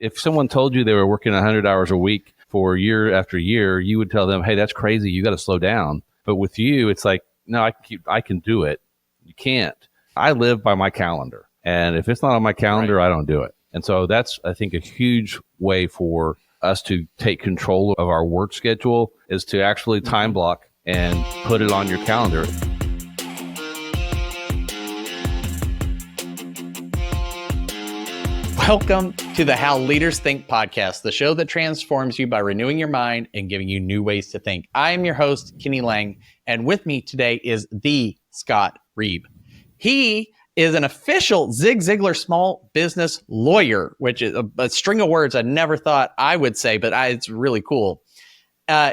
If someone told you they were working 100 hours a week for year after year, you would tell them, hey, that's crazy. You got to slow down. But with you, it's like, no, I can do it. You can't. I live by my calendar. And if it's not on my calendar, right, I don't do it. And so that's, I think, a huge way for us to take control of our work schedule is to actually time block and put it on your calendar. Welcome to the How Leaders Think podcast, the show that transforms you by renewing your mind and giving you new ways to think. I am your host, Kenny Lange, and with me today is the Scott Reib. He is an official Zig Ziglar small business lawyer, which is a string of words I never thought I would say, but it's really cool.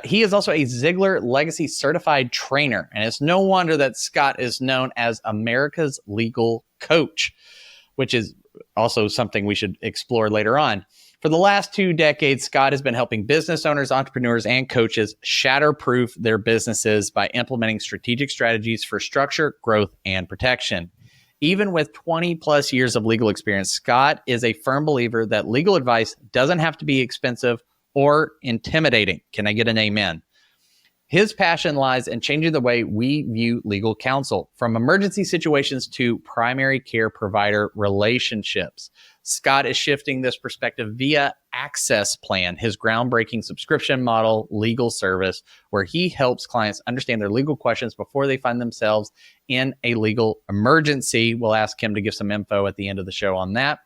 He is also a Ziglar Legacy certified trainer, and it's no wonder that Scott is known as America's legal coach, which is also something we should explore later on. For the last 2 decades, Scott has been helping business owners, entrepreneurs, and coaches shatterproof their businesses by implementing strategic strategies for structure, growth, and protection. Even with 20 plus years of legal experience, Scott is a firm believer that legal advice doesn't have to be expensive or intimidating. Can I get an amen? His passion lies in changing the way we view legal counsel, from emergency situations to primary care provider relationships. Scott is shifting this perspective via Access Plan, his groundbreaking subscription model legal service, where he helps clients understand their legal questions before they find themselves in a legal emergency. We'll ask him to give some info at the end of the show on that.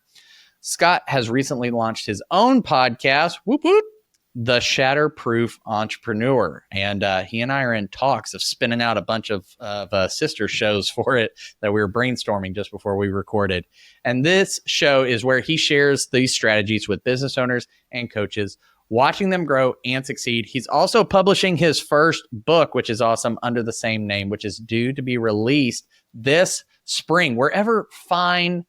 Scott has recently launched his own podcast, whoop whoop, The Shatterproof Entrepreneur. And he and I are in talks of spinning out a bunch of sister shows for it that we were brainstorming just before we recorded. And this show is where he shares these strategies with business owners and coaches, watching them grow and succeed. He's also publishing his first book, which is awesome, under the same name, which is due to be released this spring, wherever fine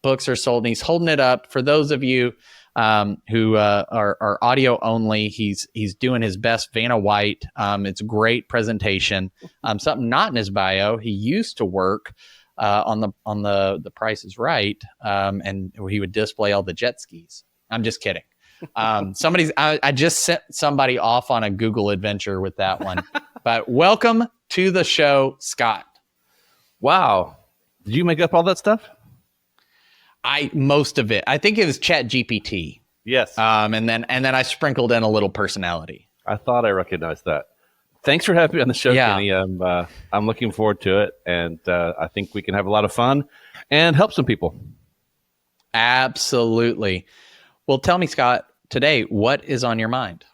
books are sold. And he's holding it up for those of you who are audio only. He's doing his best Vanna White. It's a great presentation. Something not in his bio. He used to work on the Price is Right, and he would display all the jet skis. I'm just kidding. I just sent somebody off on a Google adventure with that one. But welcome to the show, Scott. Wow. Did you make up all that stuff? Most of it. I think it was Chat GPT. Yes. And then I sprinkled in a little personality. I thought I recognized that. Thanks for having me on the show, Yeah. Kenny. I'm looking forward to it, and I think we can have a lot of fun and help some people. Absolutely. Well, tell me, Scott, today, what is on your mind?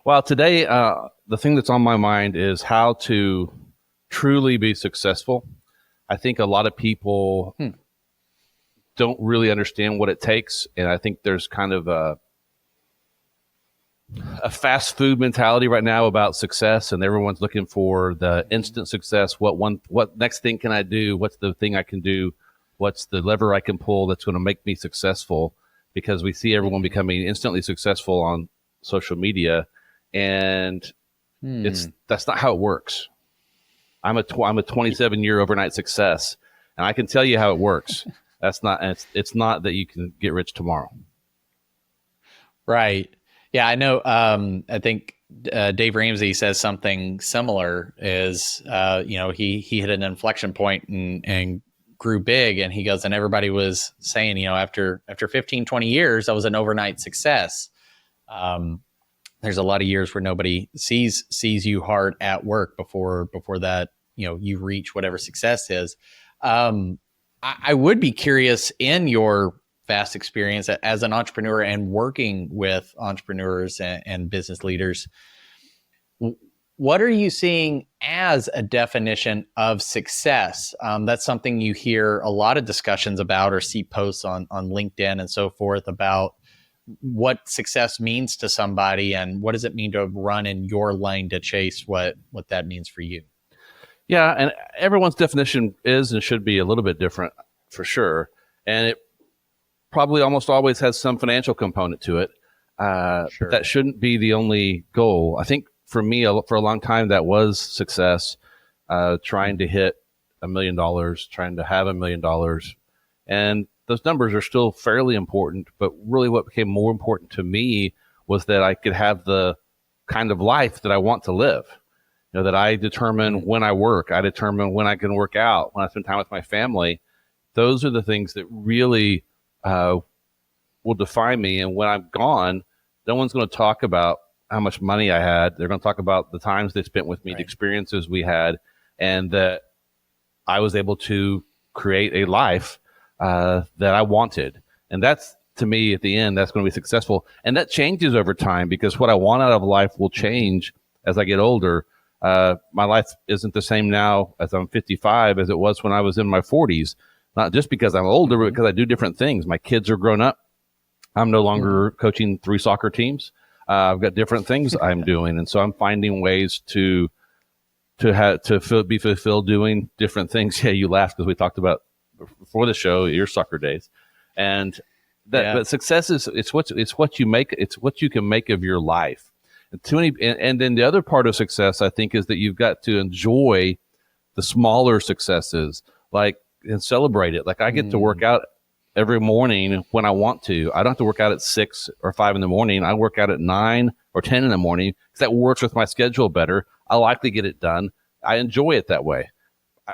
Well, today, the thing that's on my mind is how to truly be successful. I think a lot of people don't really understand what it takes. And I think there's kind of a fast food mentality right now about success, and everyone's looking for the instant success. What next thing can I do? What's the thing I can do? What's the lever I can pull that's going to make me successful? Because we see everyone becoming instantly successful on social media, and that's not how it works. I'm a 27-year overnight success, and I can tell you how it works. It's not that you can get rich tomorrow. Right. Yeah, I know. I think Dave Ramsey says something similar. Is he hit an inflection point and grew big, and he goes, and everybody was saying, after 15, 20 years, I was an overnight success. There's a lot of years where nobody sees you hard at work before that, you reach whatever success is. I would be curious, in your vast experience as an entrepreneur and working with entrepreneurs and business leaders, what are you seeing as a definition of success? That's something you hear a lot of discussions about, or see posts on LinkedIn and so forth about what success means to somebody, and what does it mean to run in your lane to chase what that means for you. Yeah, and everyone's definition is and should be a little bit different, for sure. And it probably almost always has some financial component to it. Sure. That shouldn't be the only goal. I think for me, for a long time, that was success, trying to hit $1 million, trying to have $1 million. And those numbers are still fairly important, but really what became more important to me was that I could have the kind of life that I want to live. That I determine when I work, I determine when I can work out, when I spend time with my family. Those are the things that really will define me. And when I'm gone, no one's going to talk about how much money I had. They're going to talk about the times they spent with me, the experiences we had, and that I was able to create a life that I wanted. And that's, to me, at the end, that's going to be successful. And that changes over time, because what I want out of life will change as I get older. My life isn't the same now as I'm 55 as it was when I was in my 40s. Not just because I'm older, but because I do different things. My kids are grown up. I'm no longer coaching 3 soccer teams. I've got different things I'm doing. And so I'm finding ways to be fulfilled doing different things. Yeah, you laugh because we talked about before the show your soccer days, and that. But success is it's what you make. It's what you can make of your life. And too many. And then the other part of success, I think, is that you've got to enjoy the smaller successes, and celebrate it. Like I get to work out every morning when I want to. I don't have to work out at 6 or 5 in the morning. I work out at 9 or 10 in the morning because that works with my schedule better. I likely get it done. I enjoy it that way.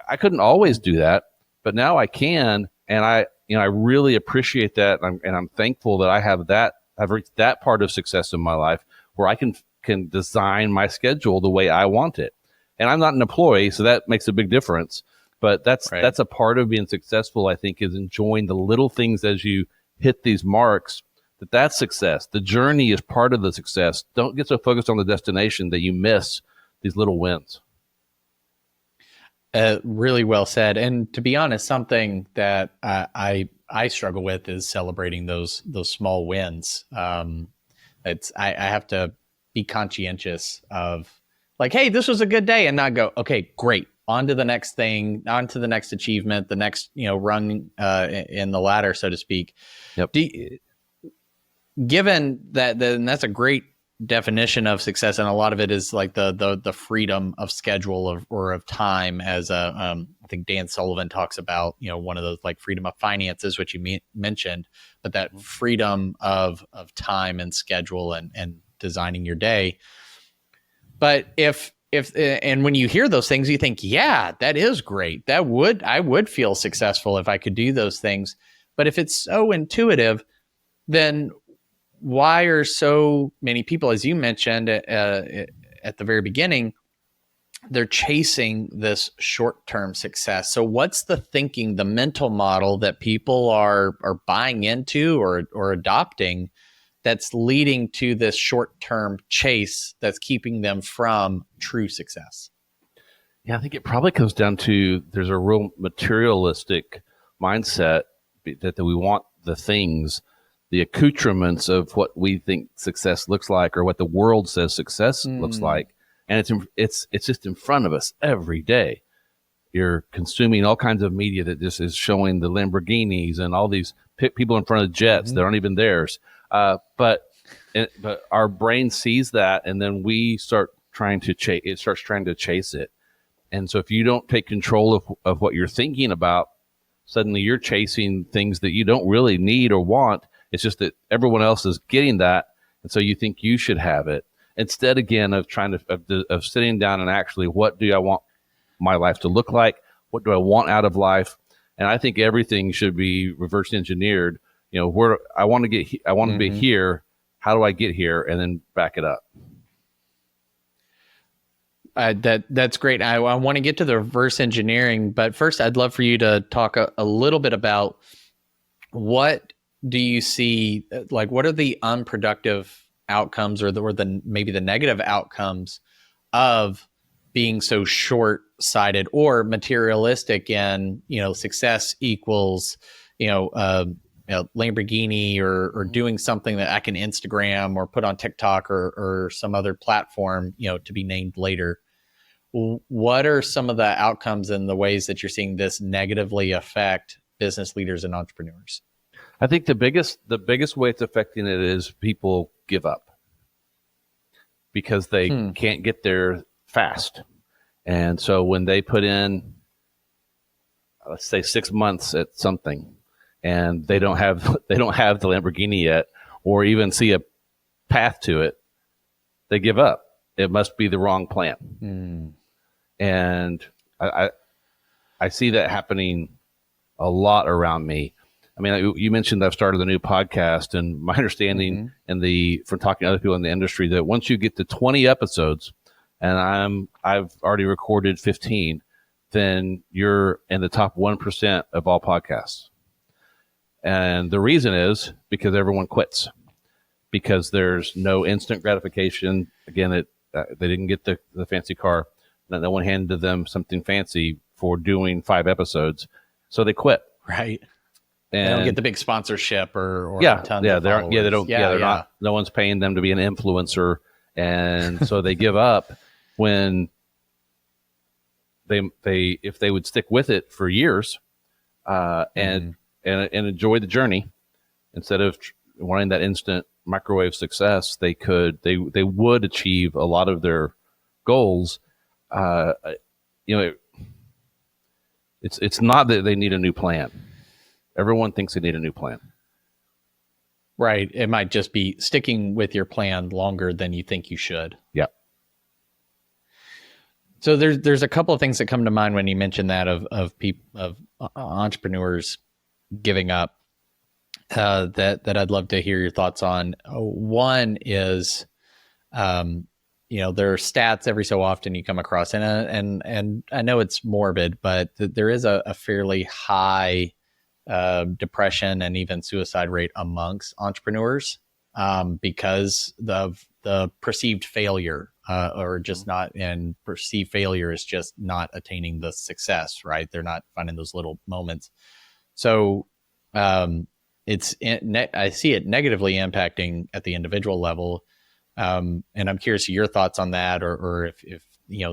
I couldn't always do that, but now I can, and I really appreciate that, and I'm thankful that I have that. I've reached that part of success in my life where I can design my schedule the way I want it. And I'm not an employee, so that makes a big difference. But that's a part of being successful, I think, is enjoying the little things as you hit these marks. That's success. The journey is part of the success. Don't get so focused on the destination that you miss these little wins. Really well said. And to be honest, something that I struggle with is celebrating those small wins. I have to be conscientious of hey, this was a good day, and not go, okay, great, on to the next thing, on to the next achievement, the next rung in the ladder, so to speak. Yep. Given that, then that's a great definition of success, and a lot of it is like the freedom of schedule or of time, as I think Dan Sullivan talks about, one of those, like, freedom of finances, which you mentioned, but that freedom of time and schedule and designing your day. But if and when you hear those things, you think, yeah, that is great. I would feel successful if I could do those things. But if it's so intuitive, then why are so many people, as you mentioned at the very beginning, they're chasing this short-term success? So what's the thinking, the mental model that people are buying into or adopting that's leading to this short-term chase that's keeping them from true success? Yeah, I think it probably comes down to there's a real materialistic mindset that we want the things, the accoutrements of what we think success looks like, or what the world says success looks like. And it's just in front of us every day. You're consuming all kinds of media that just is showing the Lamborghinis and all these people in front of jets that aren't even theirs. But our brain sees that, and then we start trying to chase. It starts trying to chase it. And so if you don't take control of what you're thinking about, suddenly you're chasing things that you don't really need or want. It's just that everyone else is getting that, and so you think you should have it. Instead, again, of trying of sitting down and actually, what do I want my life to look like? What do I want out of life? And I think everything should be reverse engineered. Where I want to get, I want to be here. How do I get here? And then back it up. That's great. I want to get to the reverse engineering, but first I'd love for you to talk a little bit about what do you see, like, what are the unproductive outcomes or maybe the negative outcomes of being so short-sighted or materialistic in, success equals, Lamborghini or doing something that I can Instagram or put on TikTok or some other platform, to be named later. What are some of the outcomes and the ways that you're seeing this negatively affect business leaders and entrepreneurs? I think the biggest way it's affecting it is people give up because they can't get there fast. And so when they put in, let's say, 6 months at something, and they don't have the Lamborghini yet, or even see a path to it, they give up. It must be the wrong plan. And I see that happening a lot around me. I mean, you mentioned I've started a new podcast, and my understanding from talking to other people in the industry, that once you get to 20 episodes, and I've already recorded 15, then you're in the top 1% of all podcasts. And the reason is because everyone quits, because there's no instant gratification. Again, they didn't get the fancy car. No one handed them something fancy for doing 5 episodes, so they quit. Right. And they don't get the big sponsorship or tons of they followers. don't. They're not. No one's paying them to be an influencer, and so they give up when if they would stick with it for years, and enjoy the journey instead of wanting that instant microwave success, they would achieve a lot of their goals. It's not that they need a new plan. Everyone thinks they need a new plan. Right. It might just be sticking with your plan longer than you think you should. Yeah. So there's a couple of things that come to mind when you mention that of entrepreneurs giving up, that I'd love to hear your thoughts on. One is, there are stats every so often you come across, and I know it's morbid, but there is a fairly high depression and even suicide rate amongst entrepreneurs, because of the perceived failure, or just not, and perceived failure is just not attaining the success, right? They're not finding those little moments. So I see it negatively impacting at the individual level. And I'm curious your thoughts on that, or if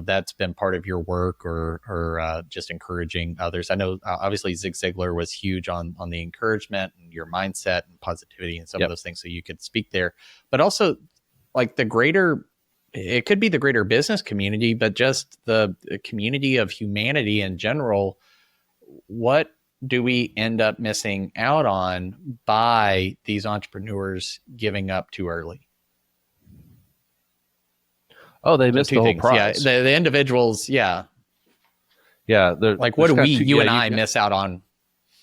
that's been part of your work, or just encouraging others. I know obviously Zig Ziglar was huge on the encouragement and your mindset and positivity and some of those things. So you could speak there, but also like it could be the greater business community, but just the community of humanity in general. What do we end up missing out on by these entrepreneurs giving up too early? Oh, they missed the whole prize. Yeah, the individuals. Yeah. Yeah. Like, what do you and I miss out on?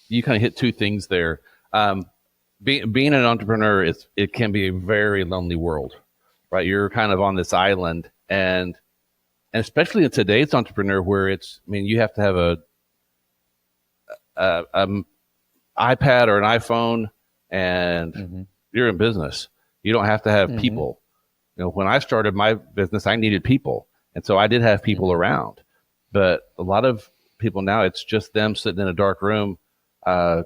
You kind of hit 2 things there. Being an entrepreneur, it can be a very lonely world, right? You're kind of on this island, and especially in today's entrepreneur, where you have to have a iPad or an iPhone, and you're in business. You don't have to have people. When I started my business, I needed people. And so I did have people around. But a lot of people now, it's just them sitting in a dark room,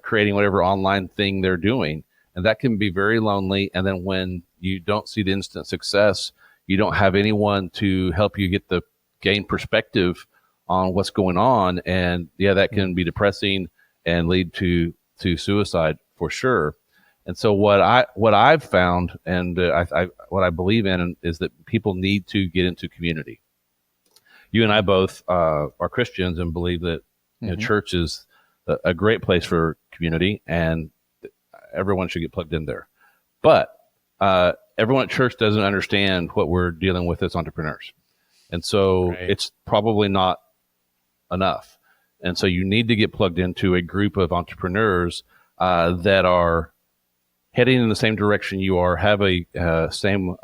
creating whatever online thing they're doing. And that can be very lonely. And then when you don't see the instant success, you don't have anyone to help you gain perspective on what's going on. And that can be depressing and lead to suicide for sure. And so what I've found, and what I believe in, is that people need to get into community. You and I both are Christians and believe that church is a great place for community, and everyone should get plugged in there. But everyone at church doesn't understand what we're dealing with as entrepreneurs, and so it's probably not enough. And so you need to get plugged into a group of entrepreneurs that are heading in the same direction you are, have a same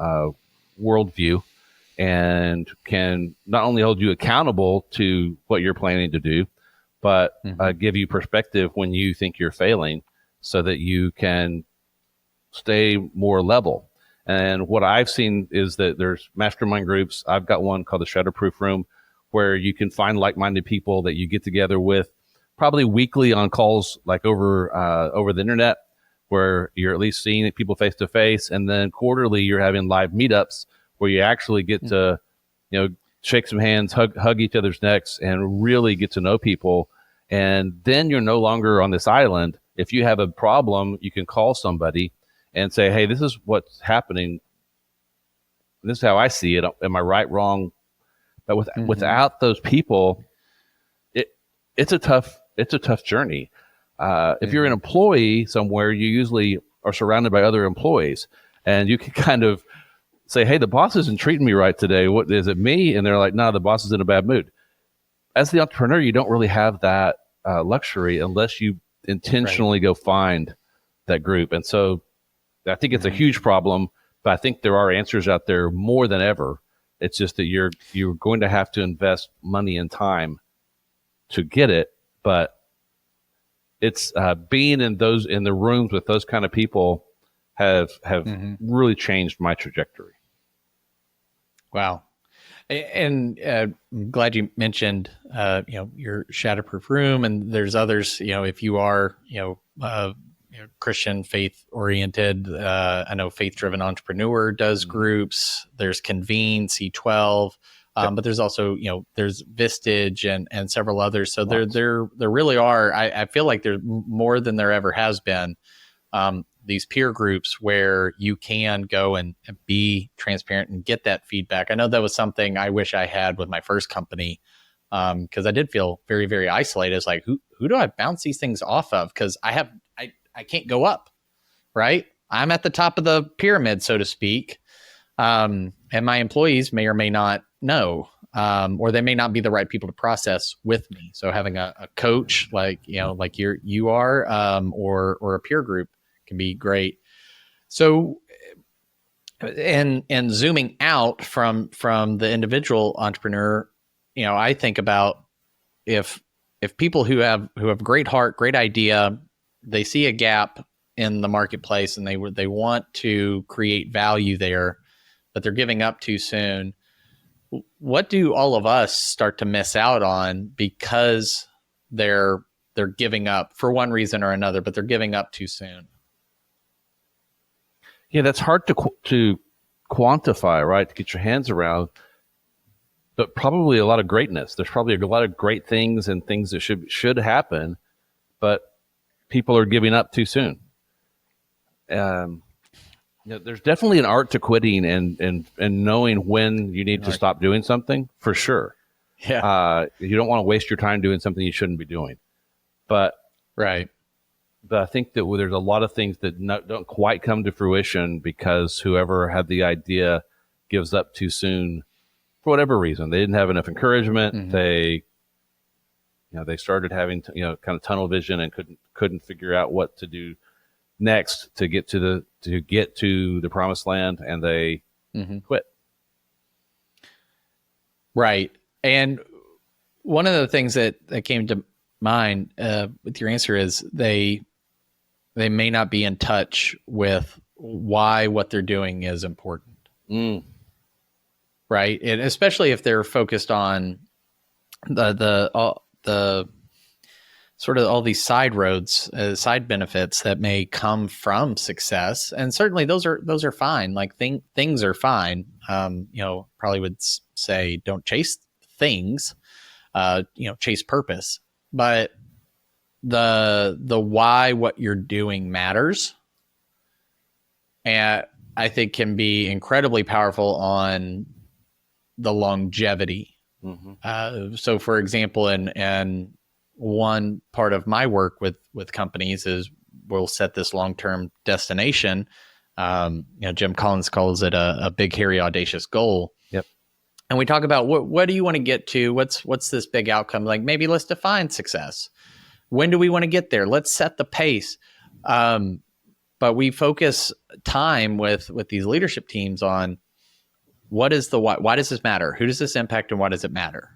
worldview, and can not only hold you accountable to what you're planning to do, but give you perspective when you think you're failing, so that you can stay more level. And what I've seen is that there's mastermind groups. I've got one called the Shatterproof Room, where you can find like-minded people that you get together with, probably weekly on calls, like over the internet, where you're at least seeing people face to face, and then quarterly you're having live meetups where you actually get to, shake some hands, hug each other's necks, and really get to know people. And then you're no longer on this island. If you have a problem, you can call somebody and say, "Hey, this is what's happening. This is how I see it. Am I right, wrong?" But without those people, it's a tough journey. If you're an employee somewhere, you usually are surrounded by other employees, and you can kind of say, hey, the boss isn't treating me right today. What is it, me? And they're like, no, the boss is in a bad mood. As the entrepreneur, you don't really have that luxury unless you intentionally go find that group. And so I think it's a huge problem, but I think there are answers out there more than ever. It's just that you're going to have to invest money and time to get it. But it's being in the rooms with those kind of people have really changed my trajectory. Wow. And I'm glad you mentioned, your Shatterproof room, and there's others. If you are, Christian faith oriented, I know Faith Driven Entrepreneur does groups. There's Convene, C12, but there's also there's Vistage and several others. So there really are. I feel like there's more than there ever has been. These peer groups where you can go and be transparent and get that feedback. I know that was something I wish I had with my first company, because I did feel very, very isolated. It's like, who do I bounce these things off of? Because I can't go up, right? I'm at the top of the pyramid, so to speak, and my employees may or may not know, or they may not be the right people to process with me. So having a coach like you are, or a peer group can be great. So, and zooming out from the individual entrepreneur, I think about if people who have great heart, great idea, they see a gap in the marketplace and they want to create value there, but they're giving up too soon. What do all of us start to miss out on because they're giving up for one reason or another, but they're giving up too soon? Yeah, that's hard to quantify, right? To get your hands around, but probably a lot of greatness. There's probably a lot of great things and things that should happen, but people are giving up too soon. There's definitely an art to quitting and knowing when you need to stop doing something, for sure. Yeah. You don't want to waste your time doing something you shouldn't be doing, but right. But I think that there's a lot of things that don't quite come to fruition because whoever had the idea gives up too soon for whatever reason. They didn't have enough encouragement. They started having kind of tunnel vision and couldn't figure out what to do next to get to the promised land, and they quit. Right. And one of the things that came to mind with your answer is they may not be in touch with why what they're doing is important. Right. And especially if they're focused on the sort of all these side roads, side benefits that may come from success. And certainly those are fine. Like things are fine. Probably would say don't chase things, chase purpose, but the why what you're doing matters, and I think can be incredibly powerful on the longevity. So for example, and one part of my work with companies is we'll set this long-term destination. Jim Collins calls it a big, hairy, audacious goal. Yep. And we talk about what do you want to get to? What's this big outcome? Like maybe let's define success. When do we want to get there? Let's set the pace. But we focus time with these leadership teams on what is the why. Why does this matter? Who does this impact and why does it matter?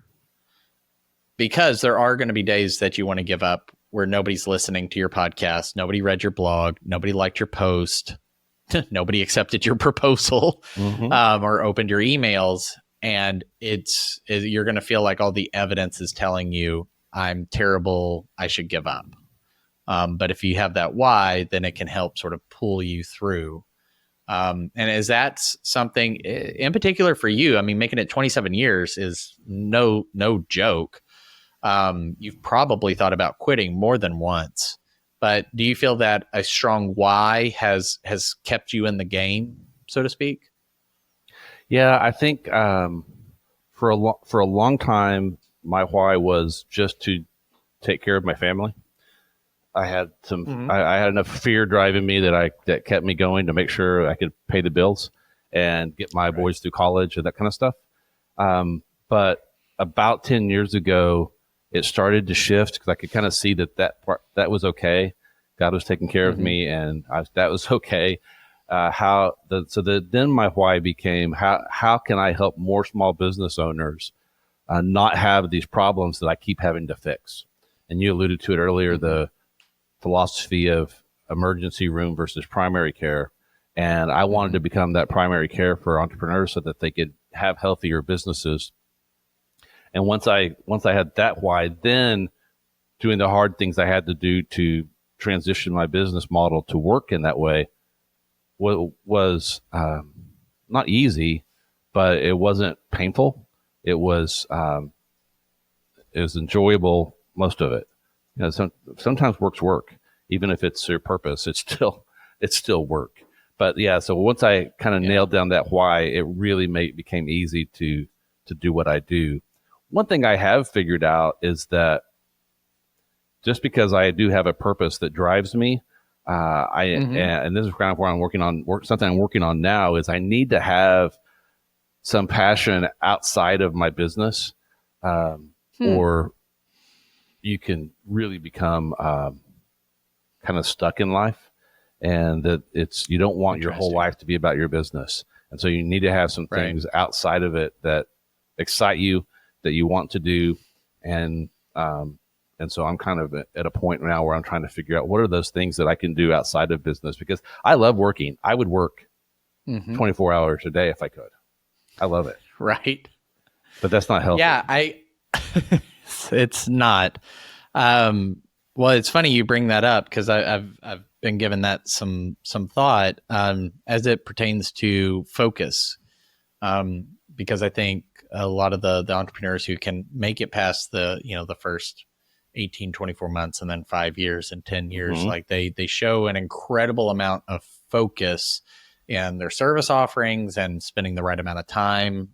Because there are going to be days that you want to give up where nobody's listening to your podcast, nobody read your blog, nobody liked your post, nobody accepted your proposal, or opened your emails. And you're going to feel like all the evidence is telling you, I'm terrible, I should give up. But if you have that why, then it can help sort of pull you through. And is that something in particular for you? I mean, making it 27 years is no joke. You've probably thought about quitting more than once, but do you feel that a strong why has kept you in the game, so to speak? Yeah, I think for a long time, my why was just to take care of my family. I had some, Mhm. I had enough fear driving me that kept me going to make sure I could pay the bills and get my boys through college and that kind of stuff. But about 10 years ago, it started to shift because I could kind of see that part, that was okay. God was taking care of Mhm. me, and that was okay. Then my why became how can I help more small business owners not have these problems that I keep having to fix. And you alluded to it earlier, the philosophy of emergency room versus primary care. And I wanted to become that primary care for entrepreneurs so that they could have healthier businesses. And once I had that why, then doing the hard things I had to do to transition my business model to work in that way was not easy, but it wasn't painful. It was enjoyable, most of it. Sometimes work's work, even if it's your purpose. It's still work. But yeah, so once I kind of nailed down that why, it really became easy to do what I do. One thing I have figured out is that just because I do have a purpose that drives me, and this is kind of where I'm working on something I'm working on now is I need to have some passion outside of my business, or you can really become kind of stuck in life, and that you don't want your whole life to be about your business. And so you need to have some things outside of it that excite you, that you want to do. And so I'm kind of at a point now where I'm trying to figure out what are those things that I can do outside of business, because I love working. I would work 24 hours a day if I could. I love it. Right. But that's not healthy. Yeah, it's not. Well, it's funny you bring that up because I've been given that some thought as it pertains to focus. Because I think a lot of the entrepreneurs who can make it past the first 18, 24 months and then 5 years and 10 years, like they show an incredible amount of focus in their service offerings and spending the right amount of time,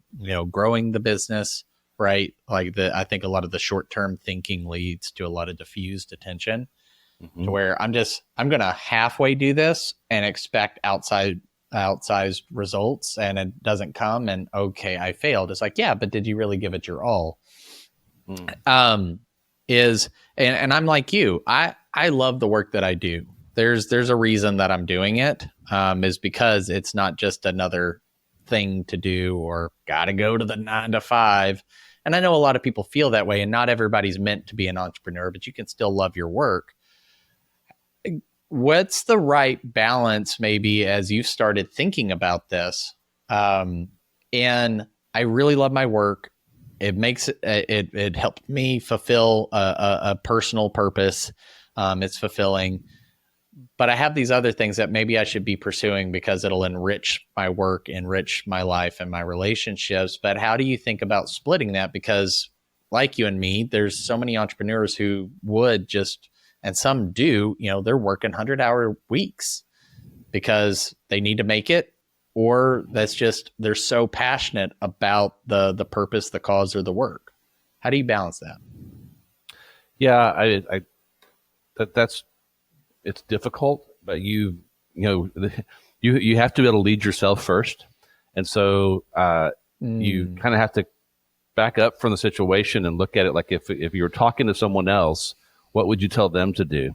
growing the business. Right. Like I think a lot of the short-term thinking leads to a lot of diffused attention to where I'm going to halfway do this and expect outsized results, and it doesn't come, and okay, I failed. It's like, yeah, but did you really give it your all? And I'm like you, I love the work that I do. There's a reason that I'm doing it, is because it's not just another thing to do or gotta go to the 9 to 5. And I know a lot of people feel that way, and not everybody's meant to be an entrepreneur, but you can still love your work. What's the right balance, maybe, as you started thinking about this? And I really love my work. It makes it helped me fulfill a personal purpose. It's fulfilling. But I have these other things that maybe I should be pursuing because it'll enrich my work, enrich my life and my relationships. But how do you think about splitting that? Because like you and me, there's so many entrepreneurs who would just, and some do, they're working 100-hour weeks because they need to make it, or that's just, they're so passionate about the purpose, the cause, or the work. How do you balance that? Yeah, it's difficult, but you have to be able to lead yourself first. And so you kind of have to back up from the situation and look at it like if you were talking to someone else, what would you tell them to do?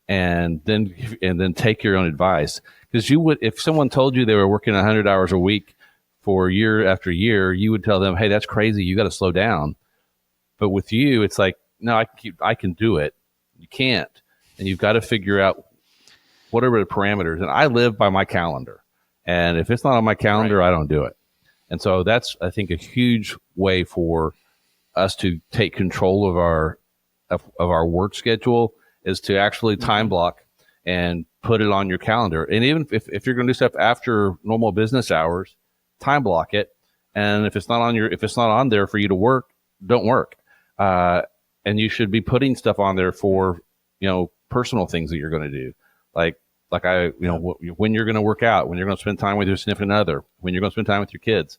And then take your own advice. Because if someone told you they were working 100 hours a week for year after year, you would tell them, hey, that's crazy. You got to slow down. But with you, it's like, no, I can do it. You can't. And you've got to figure out what are the parameters. And I live by my calendar. And if it's not on my calendar, I don't do it. And so that's, I think, a huge way for us to take control of our work schedule is to actually time block and put it on your calendar. And even if you're going to do stuff after normal business hours, time block it. And if it's not on there for you to work, don't work. And you should be putting stuff on there for, personal things that you're going to do. Like when you're going to work out, when you're going to spend time with your significant other, when you're going to spend time with your kids,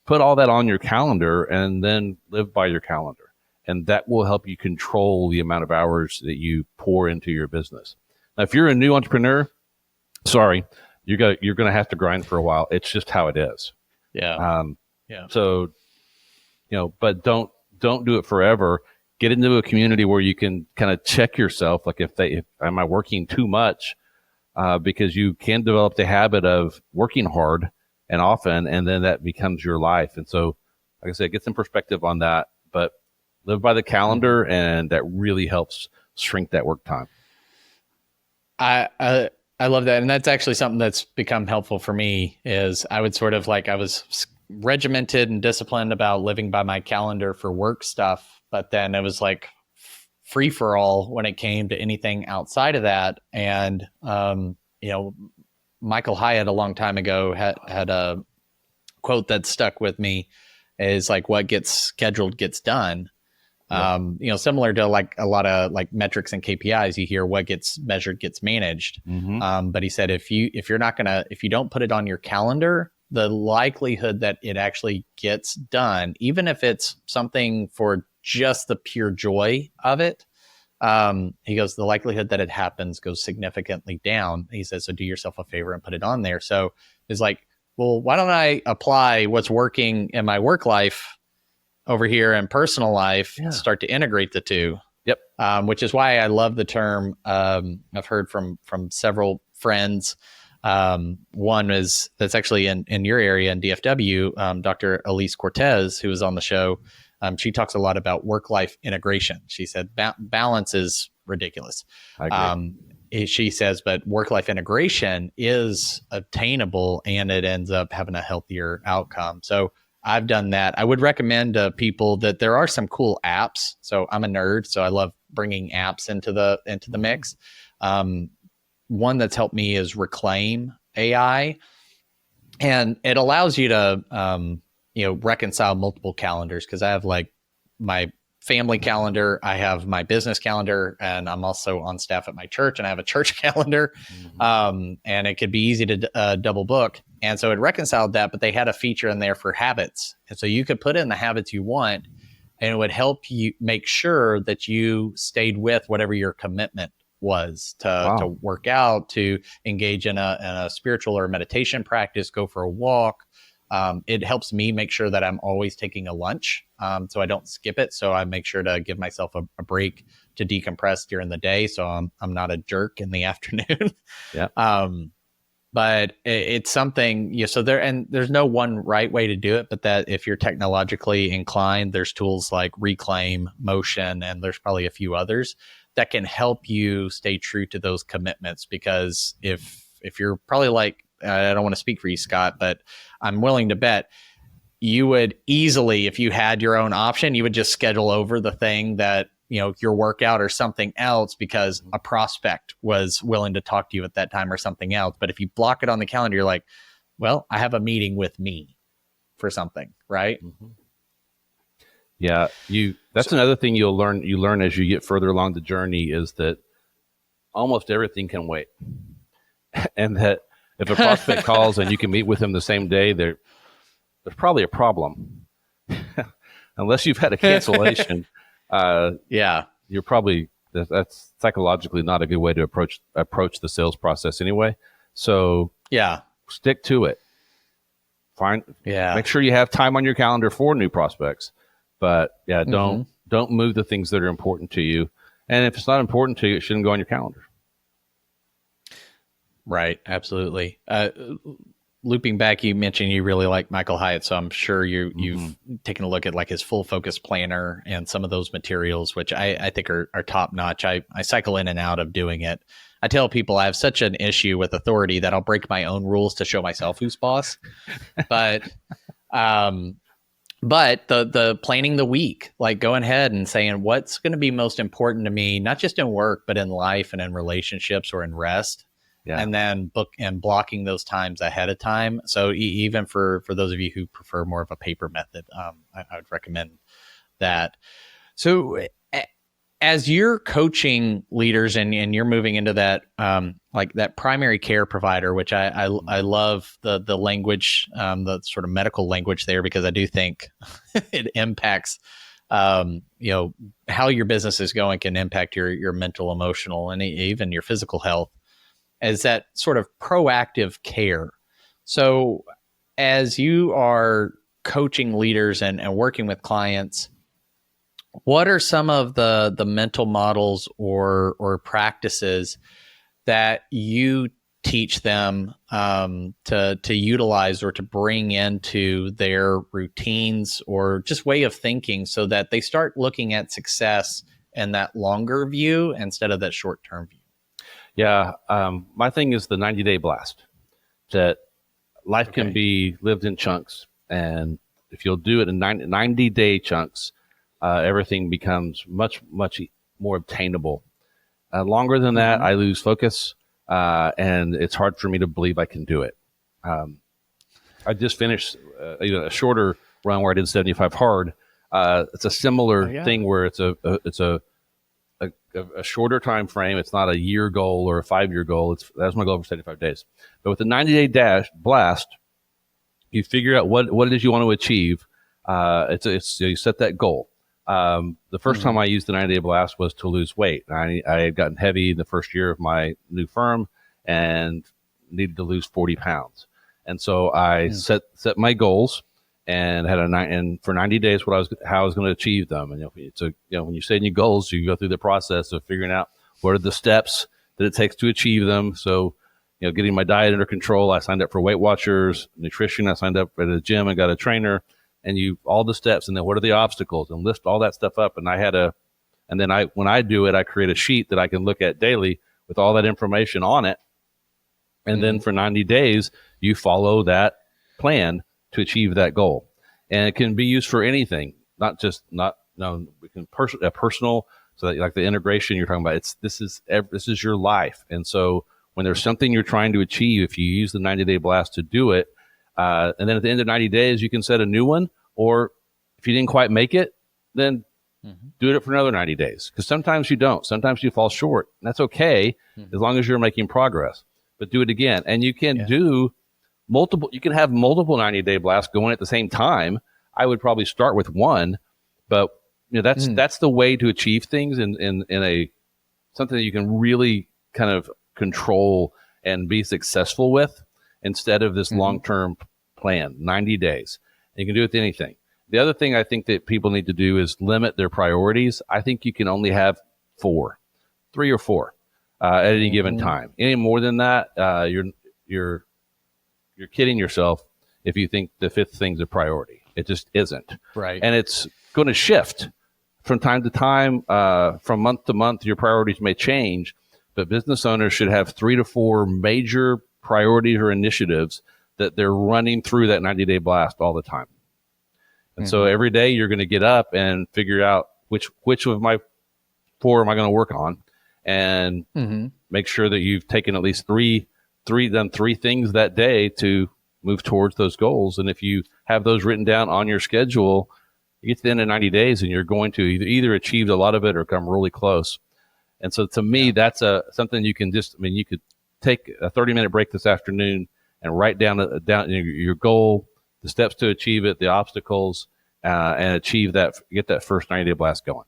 put all that on your calendar and then live by your calendar. and that will help you control the amount of hours that you pour into your business. Now, if you're a new entrepreneur, sorry, you're going to have to grind for a while. It's just how it is. Yeah. So, but don't do it forever. Get into a community where you can kind of check yourself. Like if am I working too much? Because you can develop the habit of working hard and often, and then that becomes your life. And so, like I said, get some perspective on that, but live by the calendar, and that really helps shrink that work time. I love that. And that's actually something that's become helpful for me is I would sort of I was regimented and disciplined about living by my calendar for work stuff, but then it was like free for all when it came to anything outside of that. And, Michael Hyatt a long time ago had a quote that stuck with me is like, what gets scheduled gets done. Yeah. Similar to like a lot of like metrics and KPIs, you hear what gets measured gets managed. Mm-hmm. But he said, if you don't put it on your calendar, the likelihood that it actually gets done, even if it's something for just the pure joy of it, he goes, the likelihood that it happens goes significantly down. He says, so do yourself a favor and put it on there. So it's like, well, why don't I apply what's working in my work life over here in personal life, start to integrate the two. Yep. Which is why I love the term. I've heard from several friends. One is that's actually in your area in DFW, Dr. Elise Cortez, who was on the show. She talks a lot about work-life integration. She said balance is ridiculous. I agree. She says, but work-life integration is obtainable and it ends up having a healthier outcome. So I've done that. I would recommend to people that there are some cool apps. So I'm a nerd, so I love bringing apps into the mix. One that's helped me is Reclaim AI, and it allows you to reconcile multiple calendars, because I have like my family calendar, I have my business calendar, and I'm also on staff at my church, and I have a church calendar. Mm-hmm. And it could be easy to double book. And so it reconciled that, but they had a feature in there for habits. And so you could put in the habits you want, and it would help you make sure that you stayed with whatever your commitment was to work out, to engage in a spiritual or meditation practice, go for a walk. It helps me make sure that I'm always taking a lunch, so I don't skip it. So I make sure to give myself a break to decompress during the day, so I'm not a jerk in the afternoon. Yeah. But it's something, so there's no one right way to do it, but that if you're technologically inclined, there's tools like Reclaim, Motion, and there's probably a few others that can help you stay true to those commitments. Because if you're probably like, I don't want to speak for you, Scott, but I'm willing to bet you would easily, if you had your own option, you would just schedule over the thing that, your workout or something else because a prospect was willing to talk to you at that time or something else. But if you block it on the calendar, you're like, well, I have a meeting with me for something, right? Mm-hmm. Yeah. That's another thing you learn as you get further along the journey, is that almost everything can wait. And that if a prospect calls and you can meet with him the same day, there's probably a problem. Unless you've had a cancellation. You're probably, that's psychologically not a good way to approach the sales process anyway. So stick to it. Make sure you have time on your calendar for new prospects, but don't move the things that are important to you. And if it's not important to you, it shouldn't go on your calendar. Right. Absolutely. Looping back, you mentioned you really like Michael Hyatt, so I'm sure you've taken a look at like his full focus planner and some of those materials, which I think are top notch. I cycle in and out of doing it. I tell people I have such an issue with authority that I'll break my own rules to show myself who's boss. But the planning the week, like going ahead and saying what's going to be most important to me, not just in work, but in life and in relationships or in rest. Yeah. And then blocking those times ahead of time. So even for those of you who prefer more of a paper method, I would recommend that. So as you're coaching leaders and you're moving into that, like that primary care provider, which I love the language, the sort of medical language there, because I do think it impacts how your business is going can impact your mental, emotional, and even your physical health, as that sort of proactive care. So as you are coaching leaders and working with clients, what are some of the mental models or practices that you teach them to utilize or to bring into their routines or just way of thinking, so that they start looking at success in that longer view instead of that short-term view? Yeah. My thing is the 90-day blast, that life can be lived in chunks. And if you'll do it in 90-day chunks, everything becomes much, much more obtainable. Longer than that, I lose focus, and it's hard for me to believe I can do it. I just finished a shorter run where I did 75 hard. It's a similar thing where it's a shorter time frame. It's not a year goal or a 5-year goal. That's my goal for 75 days. But with the 90-day blast, you figure out what it is you want to achieve. You set that goal. The first time I used the 90-day blast was to lose weight. I had gotten heavy in the first year of my new firm and needed to lose 40 pounds. And so I set my goals and had and for 90 days how I was going to achieve them. And when you set your goals, you go through the process of figuring out what are the steps that it takes to achieve them. So, getting my diet under control. I signed up for Weight Watchers, nutrition. I signed up at a gym and got a trainer, and all the steps. And then what are the obstacles, and list all that stuff up. And when I do it, I create a sheet that I can look at daily with all that information on it. And then for 90 days, you follow that plan to achieve that goal. And it can be used for anything, we can personal. So that, like the integration you're talking about, this is your life. And so when there's something you're trying to achieve, if you use the 90-day blast to do it, and then at the end of 90 days, you can set a new one. Or if you didn't quite make it, then do it for another 90 days. Because sometimes you don't. Sometimes you fall short. And that's okay, as long as you're making progress. But do it again. And you can do multiple. You can have multiple 90-day blasts going at the same time. I would probably start with one, but that's the way to achieve things in something that you can really kind of control and be successful with, instead of this long-term plan, 90 days. And you can do it with anything. The other thing I think that people need to do is limit their priorities. I think you can only have 3 or 4 at any given time. Any more than that, you're kidding yourself if you think the 5th thing's a priority. It just isn't. Right. And it's going to shift from time to time, from month to month. Your priorities may change, but business owners should have 3 to 4 major priorities or initiatives that they're running through that 90-day blast all the time. And so every day you're going to get up and figure out which of my 4 am I going to work on, and make sure that you've taken at least done 3 things that day to move towards those goals. And if you have those written down on your schedule, you get to the end of 90 days and you're going to either achieve a lot of it or come really close. And so to me, that's something you can you could take a 30-minute break this afternoon and write down your goal, the steps to achieve it, the obstacles, and achieve that, get that first 90-day blast going.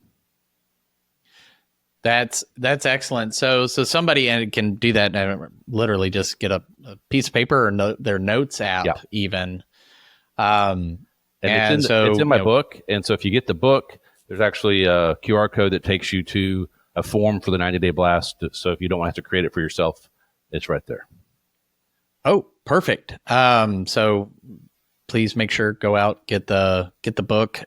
That's excellent. So somebody can do that and literally just get a piece of paper or their notes app even. And it's in my book. And so if you get the book, there's actually a QR code that takes you to a form for the 90-day blast. So if you don't have to create it for yourself, it's right there. Oh, perfect. So please make sure, go out, get the book,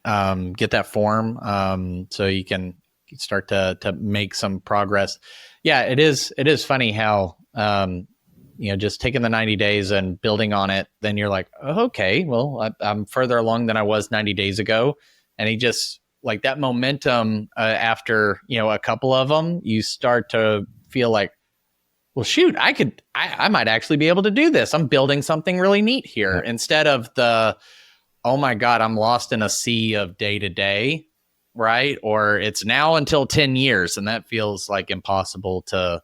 get that form, so you can start to make some progress. Yeah, it is funny how, just taking the 90 days and building on it, then you're like, oh, okay, well, I'm further along than I was 90 days ago. And he just, like, that momentum, after, a couple of them, you start to feel like, well, shoot, I might actually be able to do this. I'm building something really neat here, instead of oh my God, I'm lost in a sea of day to day, right? Or it's now until 10 years. And that feels like impossible to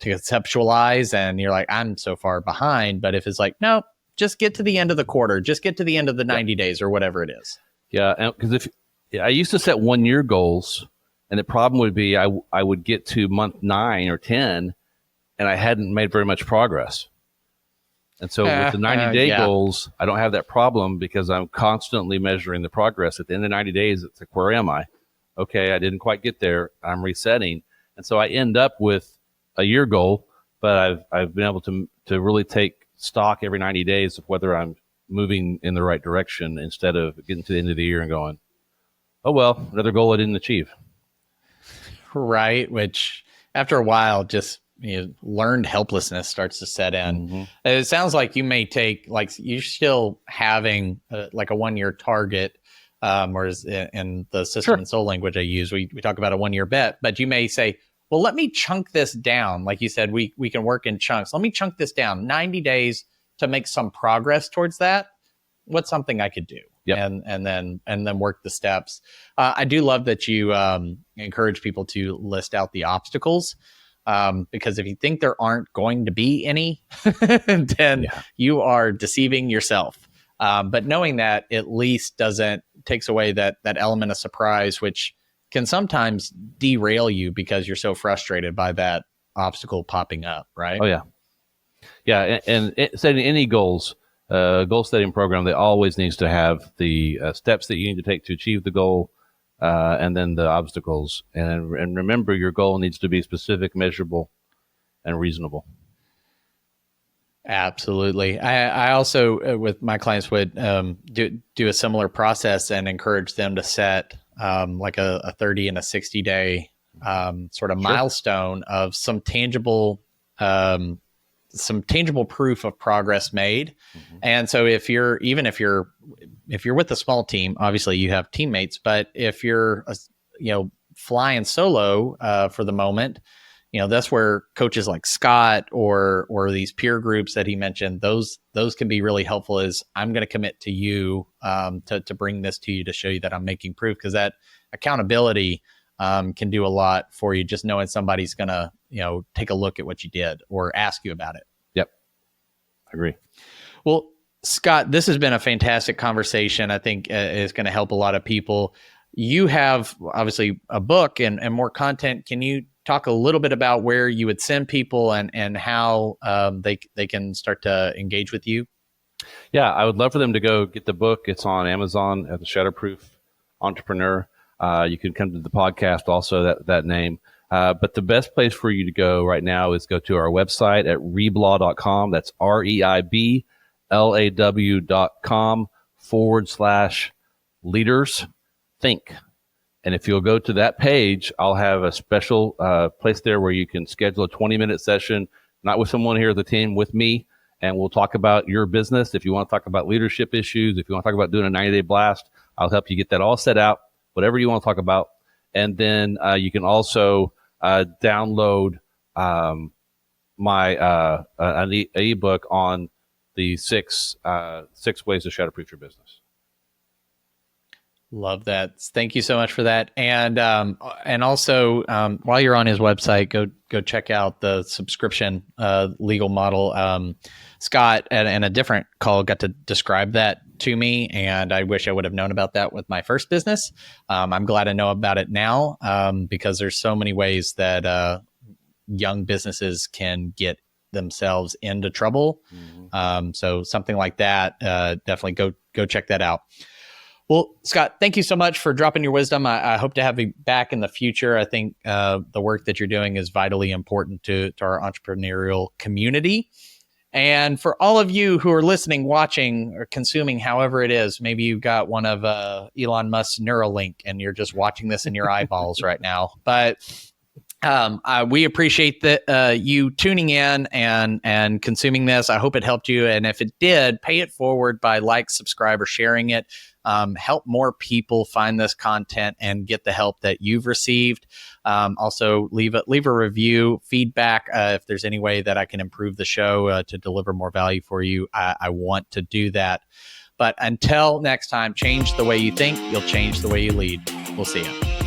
conceptualize. And you're like, I'm so far behind. But if it's like, no, just get to the end of the quarter, just get to the end of the 90 days or whatever it is. Yeah. Because I used to set 1 year goals, and the problem would be I would get to month 9 or 10, and I hadn't made very much progress. And so with the 90-day goals, I don't have that problem because I'm constantly measuring the progress. At the end of 90 days, it's like, where am I? Okay, I didn't quite get there. I'm resetting. And so I end up with a year goal, but I've been able to really take stock every 90 days of whether I'm moving in the right direction instead of getting to the end of the year and going, oh, well, another goal I didn't achieve. Right, which after a while, just learned helplessness starts to set in. Mm-hmm. It sounds like you may take, like, you're still having like a 1 year target, or in the system and soul language I use, we talk about a 1 year bet, but you may say, well, let me chunk this down. Like you said, we can work in chunks. Let me chunk this down 90 days to make some progress towards that. What's something I could do? Yep. And then work the steps. I do love that you encourage people to list out the obstacles. Because if you think there aren't going to be any, then you are deceiving yourself. But knowing that at least takes away that element of surprise, which can sometimes derail you because you're so frustrated by that obstacle popping up, right? Oh, yeah. Yeah, and setting any goals, goal setting program, they always needs to have the steps that you need to take to achieve the goal, and then the obstacles. And remember, your goal needs to be specific, measurable, and reasonable. Absolutely. I also, with my clients, would do a similar process and encourage them to set like a 30 and a 60-day sort of milestone of some tangible proof of progress made. Mm-hmm. And so if you're with a small team, obviously you have teammates, but if you're, flying solo for the moment, that's where coaches like Scott or these peer groups that he mentioned, those can be really helpful. Is I'm going to commit to you to bring this to you to show you that I'm making proof, because that accountability can do a lot for you. Just knowing somebody's going to, take a look at what you did or ask you about it. Yep. I agree. Well, Scott, this has been a fantastic conversation. I think is going to help a lot of people. You have obviously a book and more content. Can you talk a little bit about where you would send people and how they can start to engage with you? Yeah, I would love for them to go get the book. It's on Amazon at the Shatterproof Entrepreneur. You can come to the podcast also, that name. But the best place for you to go right now is go to our website at reiblaw.com. That's REIBLAW.com/leaders think. And if you'll go to that page, I'll have a special place there where you can schedule a 20-minute session, not with someone here at the team, with me, and we'll talk about your business. If you want to talk about leadership issues, if you want to talk about doing a 90-day blast, I'll help you get that all set out, whatever you want to talk about. And then you can also download my an ebook on the six ways to shatterproof your business. Love that. Thank you so much for that. And also, while you're on his website, go check out the subscription legal model. Scott, at a different call, got to describe that to me, and I wish I would have known about that with my first business. I'm glad I know about it now, because there's so many ways that young businesses can get themselves into trouble. Mm-hmm. So something like that, definitely go check that out. Well, Scott, thank you so much for dropping your wisdom. I hope to have you back in the future. I think the work that you're doing is vitally important to our entrepreneurial community. And for all of you who are listening, watching, or consuming, however it is, maybe you've got one of Elon Musk's Neuralink and you're just watching this in your eyeballs right now. But we appreciate that you tuning in and consuming this. I hope it helped you. And if it did, pay it forward by subscribe, or sharing it. Help more people find this content and get the help that you've received. Also, leave a review, feedback. If there's any way that I can improve the show to deliver more value for you, I want to do that. But until next time, change the way you think. You'll change the way you lead. We'll see you.